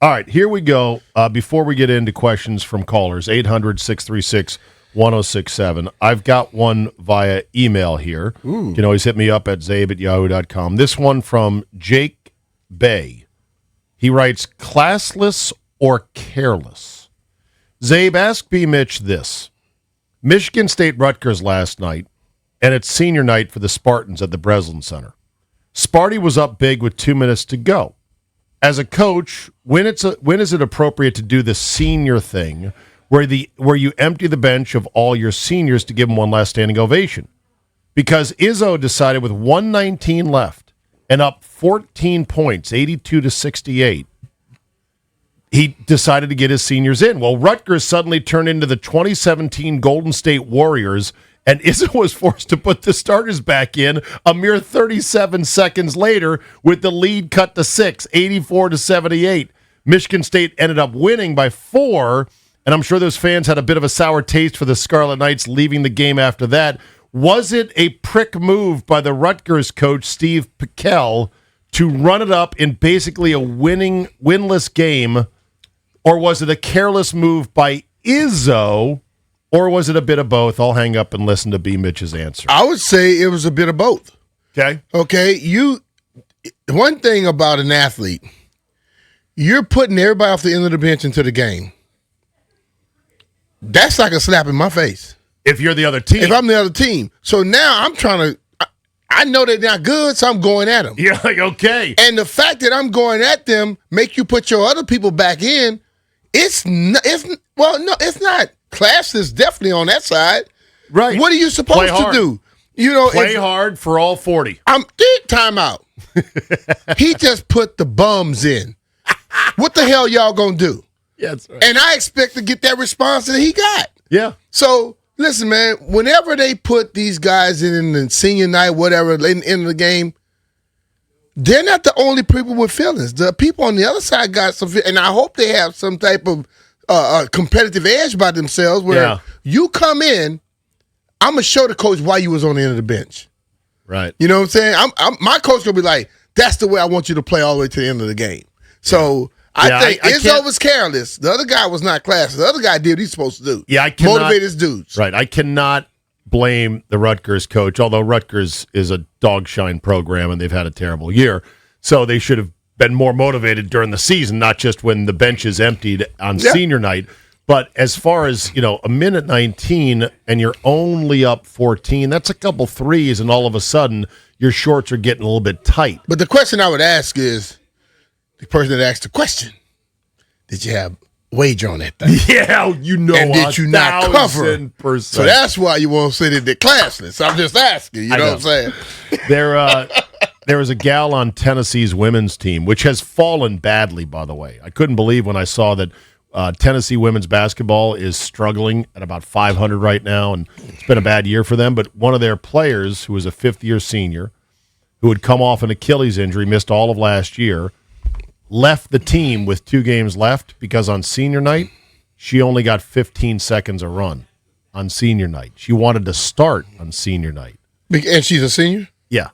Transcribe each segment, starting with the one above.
All right, here we go. Before we get into questions from callers, 800-636-1067. I've got one via email here. Ooh. You can always hit me up at zabe@yahoo.com. This one from Jake Bay. He writes, classless or careless? Zabe, ask BMitch this. Michigan State Rutgers last night, and it's senior night for the Spartans at the Breslin Center. Sparty was up big with 2 minutes to go. As a coach, when is it appropriate to do the senior thing where you empty the bench of all your seniors to give them one last standing ovation? Because Izzo decided with 1:19 left and up 14 points, 82-68, he decided to get his seniors in. Well, Rutgers suddenly turned into the 2017 Golden State Warriors, and Izzo was forced to put the starters back in a mere 37 seconds later with the lead cut to 6, 84-78. Michigan State ended up winning by 4, and I'm sure those fans had a bit of a sour taste for the Scarlet Knights leaving the game after that. Was it a prick move by the Rutgers coach, Steve Piquel, to run it up in basically a winless game, or was it a careless move by Izzo? Or was it a bit of both? I'll hang up and listen to BMitch's answer. I would say it was a bit of both. Okay. Okay. One thing about an athlete, you're putting everybody off the end of the bench into the game. That's like a slap in my face. If you're the other team. If I'm the other team. So now I'm trying to, I know they're not good, so I'm going at them. You're like, okay. And the fact that I'm going at them make you put your other people back in, it's not classless, definitely on that side. Right. What are you supposed to do? Play hard for all 40. Time out. He just put the bums in. What the hell y'all gonna do? Yeah, that's right. And I expect to get that response that he got. Yeah. So listen, man. Whenever they put these guys in the senior night, whatever, in the game, they're not the only people with feelings. The people on the other side got some, and I hope they have some type of competitive edge by themselves where you come in, I'm going to show the coach why you was on the end of the bench. Right. You know what I'm saying? My coach going to be like, that's the way I want you to play all the way to the end of the game. So I think Izzo was careless. The other guy was not classless. The other guy did what he's supposed to do. Yeah, I cannot motivate his dudes. Right. I cannot blame the Rutgers coach, although Rutgers is a dog shine program and they've had a terrible year. So they should have been more motivated during the season, not just when the bench is emptied on senior night. But as far as, a minute 19 and you're only up 14, that's a couple threes, and all of a sudden your shorts are getting a little bit tight. But the question I would ask is, the person that asked the question, did you have wager on that thing? Yeah, and did you not cover? 1,000%. So that's why you won't say that they're classless. I'm just asking, you know what I'm saying? There was a gal on Tennessee's women's team, which has fallen badly, by the way. I couldn't believe when I saw that Tennessee women's basketball is struggling at about 500 right now, and it's been a bad year for them. But one of their players, who was a fifth-year senior, who had come off an Achilles injury, missed all of last year, left the team with 2 games left because on senior night, she only got 15 seconds a run on senior night. She wanted to start on senior night. And she's a senior? Yeah.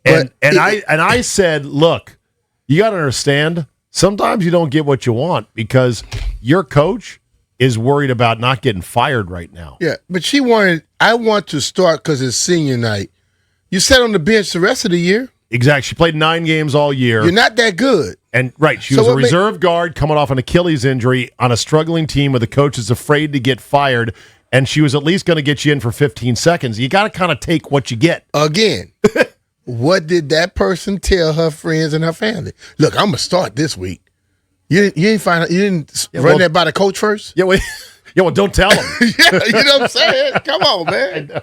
I said, look, you got to understand, sometimes you don't get what you want because your coach is worried about not getting fired right now. Yeah, but I want to start because it's senior night. You sat on the bench the rest of the year. Exactly. She played 9 games all year. You're not that good. And she was a reserve guard coming off an Achilles injury on a struggling team where the coach is afraid to get fired, and she was at least going to get you in for 15 seconds. You got to kind of take what you get. Again. What did that person tell her friends and her family? Look, I'm gonna start this week. You didn't run that by the coach first? Yeah, well, don't tell them. Yeah, you know what I'm saying? Come on, man. I know.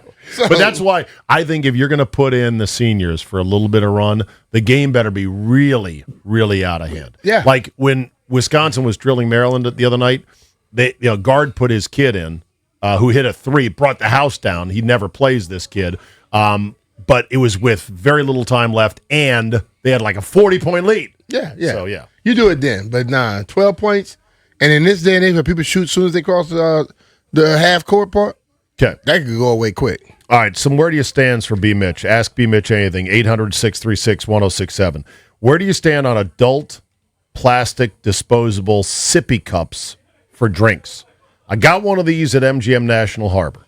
But that's why I think if you're going to put in the seniors for a little bit of run, the game better be really, really out of hand. Yeah. Like when Wisconsin was drilling Maryland the other night, guard put his kid in, who hit a 3, brought the house down. He never plays, this kid. But it was with very little time left, and they had like a 40-point lead. Yeah. So, yeah. You do it then, but 12 points. And in this day and age where people shoot as soon as they cross the half-court part, okay, that could go away quick. All right, some where do you stand for BMitch? Ask BMitch anything, 800-636-1067. Where do you stand on adult plastic disposable sippy cups for drinks. I got one of these at MGM National Harbor.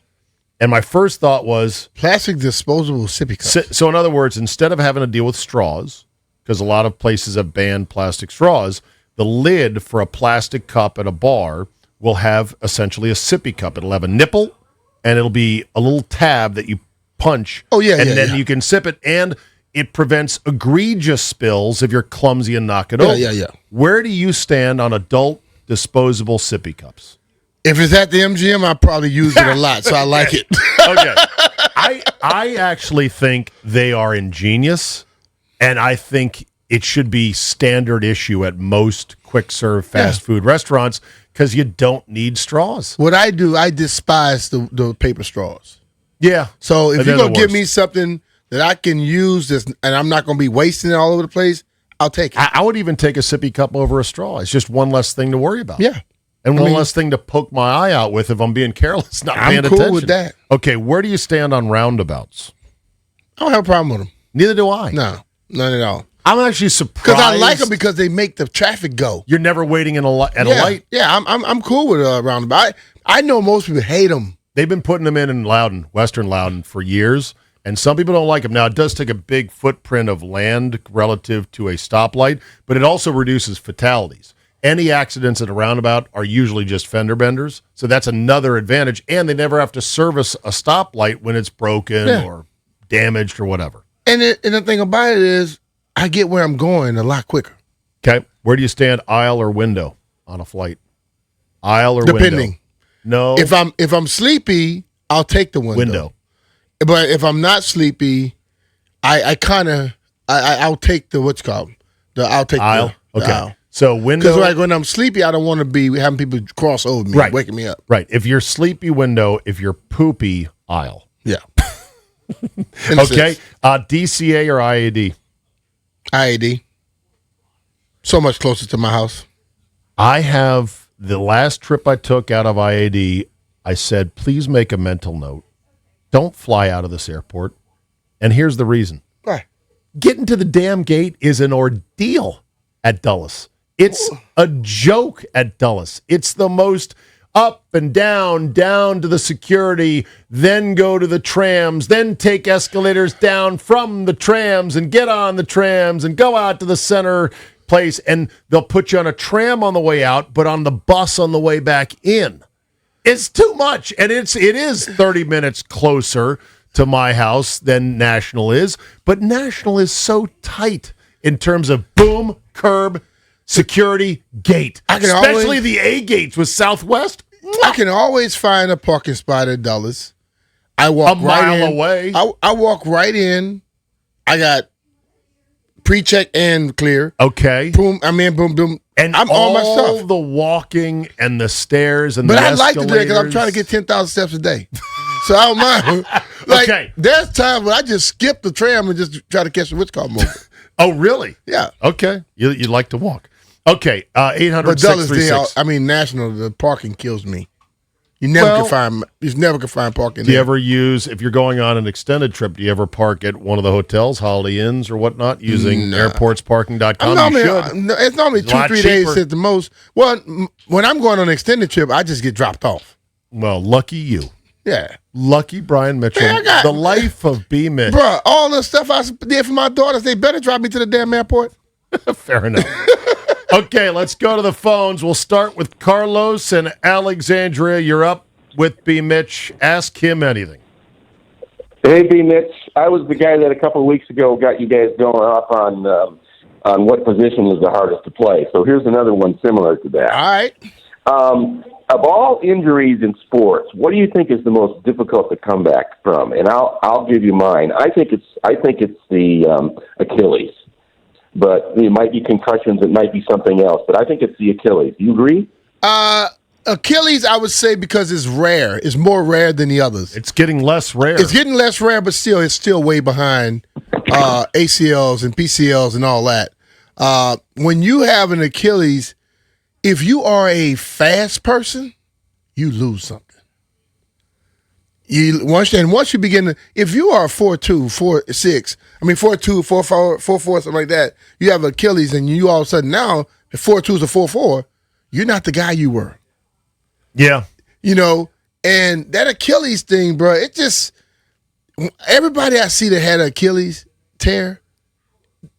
And my first thought was... Plastic disposable sippy cups. So in other words, instead of having to deal with straws, because a lot of places have banned plastic straws, the lid for a plastic cup at a bar will have essentially a sippy cup. It'll have a nipple, and it'll be a little tab that you punch. Oh, yeah, and then you can sip it, and it prevents egregious spills if you're clumsy and knock it over. Yeah. Where do you stand on adult disposable sippy cups? If it's at the MGM, I probably use it a lot, so I like it. Okay. I actually think they are ingenious, and I think it should be standard issue at most quick-serve fast food restaurants because you don't need straws. What I do, I despise the paper straws. Yeah. So if And you're they're going the to give worst. me something that I can use this, and I'm not going to be wasting it all over the place, I'll take it. I would even take a sippy cup over a straw. It's just one less thing to worry about. Yeah. And one less thing to poke my eye out with if I'm being careless, not paying I'm cool attention. with that. Okay, where do you stand on roundabouts? I don't have a problem with them. Neither do I. No, none at all. I'm actually surprised. Because I like them because they make the traffic go. You're never waiting at a light. Yeah, I'm cool with roundabout. I know most people hate them. They've been putting them in Loudon, Western Loudon, for years, and some people don't like them. Now, it does take a big footprint of land relative to a stoplight, but it also reduces fatalities. Any accidents at a roundabout are usually just fender benders, so that's another advantage, and they never have to service a stoplight when it's broken or damaged or whatever. And the thing about it is, I get where I'm going a lot quicker. Okay, where do you stand, aisle or window on a flight? Aisle or window? Depending. No. If I'm sleepy, I'll take the window. But if I'm not sleepy, I'll take the aisle. The Okay. aisle. So window. Because like when I'm sleepy, I don't want to be having people cross over me, waking me up. Right. If you're sleepy, window. If you're poopy, aisle. Yeah. Okay. DCA or IAD? IAD. So much closer to my house. I have the last trip I took out of IAD, I said, please make a mental note. Don't fly out of this airport. And here's the reason. Right. Getting to the damn gate is an ordeal at Dulles. It's a joke at Dulles. It's the most up and down to the security, then go to the trams, then take escalators down from the trams and get on the trams and go out to the center place. And they'll put you on a tram on the way out, but on the bus on the way back in. It's too much. And it is 30 minutes closer to my house than National is. But National is so tight in terms of boom, curb, security, gate. Especially the A gates with Southwest. I can always find a parking spot at Dulles. I walk a mile away. I walk right in. I got pre-check and clear. Okay. Boom. I'm in. Boom. Boom. And I'm all on my stuff. the walking and the stairs and but the I like escalators. to do it because I'm trying to get 10,000 steps a day. So I don't mind. Like, Okay. There's times when I just skip the tram and just try to catch the what's called movie. Oh, really? Yeah. Okay. You like to walk. Okay. 800 But Dulles, 636. National, the parking kills me. You never can find parking. Do you ever use, if you're going on an extended trip, do you ever park at one of the hotels, Holiday Inns or whatnot, using airportsparking.com? It's normally 2-3 days at the most. Well, when I'm going on an extended trip, I just get dropped off. Well, lucky you. Yeah. Lucky Brian Mitchell. Man, the life of BMitch. Bro, all the stuff I did for my daughters, they better drive me to the damn airport. Fair enough. Okay, let's go to the phones. We'll start with Carlos and Alexandria. You're up with BMitch. Ask him anything. Hey, BMitch. I was the guy that a couple of weeks ago got you guys going off on what position is the hardest to play. So here's another one similar to that. All right. Of all injuries in sports, what do you think is the most difficult to come back from? And I'll give you mine. I think it's the Achilles. But it might be concussions, it might be something else. But I think it's the Achilles. Do you agree? Achilles, I would say, because it's rare. It's more rare than the others. It's getting less rare. It's getting less rare, but still, it's still way behind ACLs and PCLs and all that. When you have an Achilles, if you are a fast person, you lose something. Once you begin to, if you are 4'2", 4'6", 4'2", 4'4", something like that, you have Achilles, and you all of a sudden now if 4-2 is a 4-4, you're not the guy you were. Yeah. And that Achilles thing, bro, it just everybody I see that had an Achilles tear,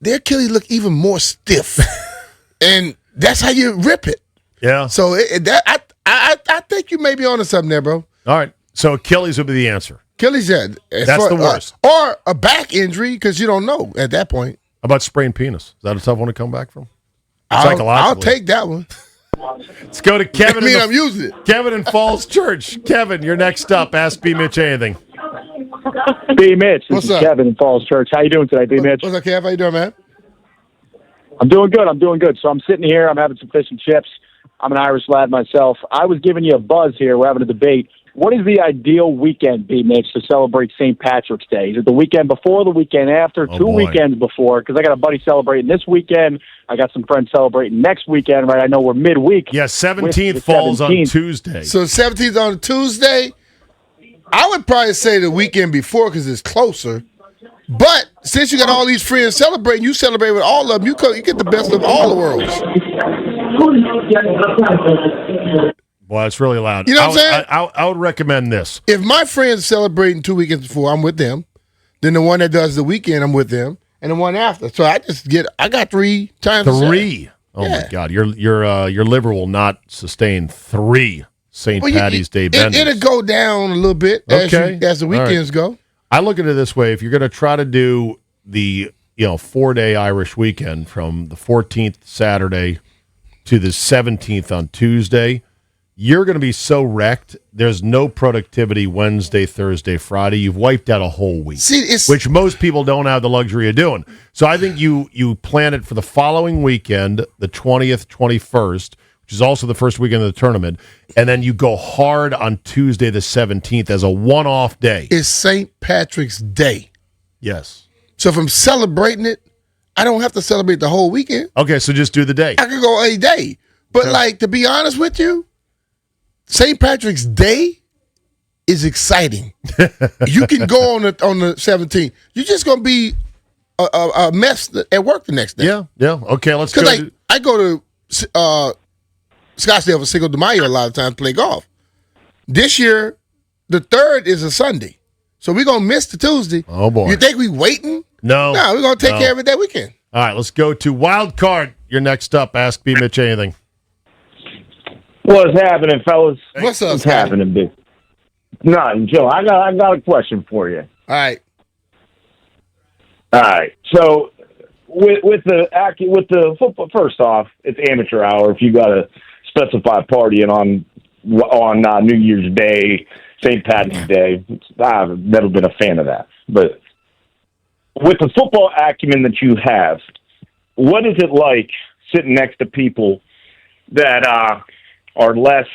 their Achilles look even more stiff. And that's how you rip it. Yeah. So I think you may be onto something there, bro. All right. So Achilles would be the answer. Achilles, yeah. That's the worst. Or a back injury, because you don't know at that point. How about sprained penis? Is that a tough one to come back from? I'll take that one. Let's go to Kevin. I'm using it. Kevin in Falls Church. Kevin, you're next up. Ask BMitch anything. BMitch, What's this is up? Kevin in Falls Church. How you doing today, BMitch? What's up, Kev? How you doing, man? I'm doing good. So I'm sitting here. I'm having some fish and chips. I'm an Irish lad myself. I was giving you a buzz here. We're having a debate. What is the ideal weekend, BMitch, to celebrate St. Patrick's Day? Is it the weekend before, the weekend after, two weekends before? Because I got a buddy celebrating this weekend. I got some friends celebrating next weekend, right? I know we're midweek. Yeah, 17th falls on Tuesday. So 17th on Tuesday. I would probably say the weekend before because it's closer. But since you got all these friends celebrating, you celebrate with all of them. You get the best of all the worlds. Boy, it's really loud. You know what I'm saying? I would recommend this. If my friends celebrating 2 weekends before, I'm with them. Then the one that does the weekend, I'm with them, and the one after. So I got 3 times. 3. Oh my God, your liver will not sustain 3 St. Patty's Day benders. It'll go down a little bit as the weekends go. I look at it this way: if you're going to try to do the 4-day Irish weekend from the 14th Saturday to the 17th on Tuesday, you're going to be so wrecked. There's no productivity Wednesday, Thursday, Friday. You've wiped out a whole week, which most people don't have the luxury of doing. So I think you plan it for the following weekend, the 20th, 21st, which is also the first weekend of the tournament, and then you go hard on Tuesday, the 17th, as a one-off day. It's St. Patrick's Day. Yes. So if I'm celebrating it, I don't have to celebrate the whole weekend. Okay, so just do the day. I could go a day. But, to be honest with you, St. Patrick's Day is exciting. You can go on the 17th. You're just going to be a mess at work the next day. Yeah. Okay, let's go. Because I go to Scottsdale for Cinco de Mayo a lot of times to play golf. This year, the 3rd is a Sunday. So we're going to miss the Tuesday. Oh, boy. You think we waiting? No. No, we're going to take care of it that weekend. All right, let's go to Wild Card. You're next up. Ask BMitch anything. What's happening, fellas? What's up, What's Scotty? happening, big? Nothing, Joe. I got a question for you. All right. All right. So with the football, first off, it's amateur hour. If you got to specify partying on New Year's Day, St. Patty's Day, I've never been a fan of that. But with the football acumen that you have, what is it like sitting next to people that are less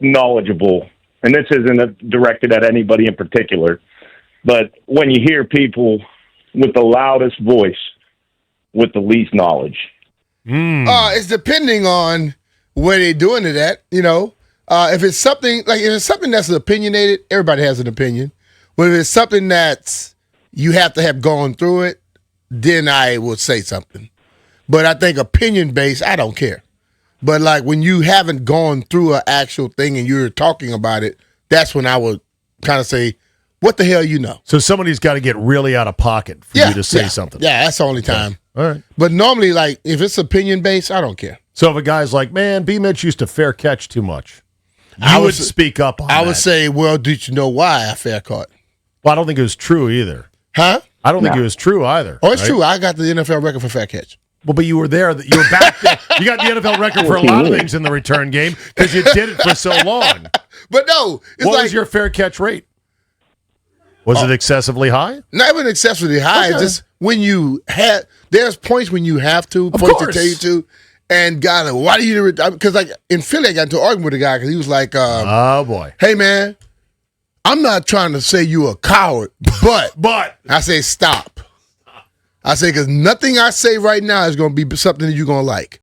knowledgeable? And this isn't directed at anybody in particular, but when you hear people with the loudest voice with the least knowledge. It's depending on where they're doing it at, If it's something that's opinionated, everybody has an opinion. But if it's something that's you have to have gone through it, then I would say something. But I think opinion-based, I don't care. But when you haven't gone through an actual thing and you're talking about it, that's when I would kind of say, what the hell you know? So somebody's got to get really out of pocket for you to say something. Yeah, that's the only time. All right. But normally, if it's opinion-based, I don't care. So if a guy's like, man, B-Mitch used to fair catch too much, I would speak up on that. I would say, well, did you know why I fair caught? Well, I don't think it was true either. Huh? I don't think it was true either. Oh, it's true. I got the NFL record for fair catch. Well, but you were there. You were back there. You got the NFL record for a lot of things in the return game because you did it for so long. But no. What was your fair catch rate? Was it excessively high? Not even excessively high. Okay. Just when you have, there's points when you have to, Of points course. to tell you to. And God, why do you, because in Philly, I got into an argument with a guy because he was like, Oh, boy. hey, man, I'm not trying to say you a coward, but I say stop. I say, because nothing I say right now is going to be something that you're going to like.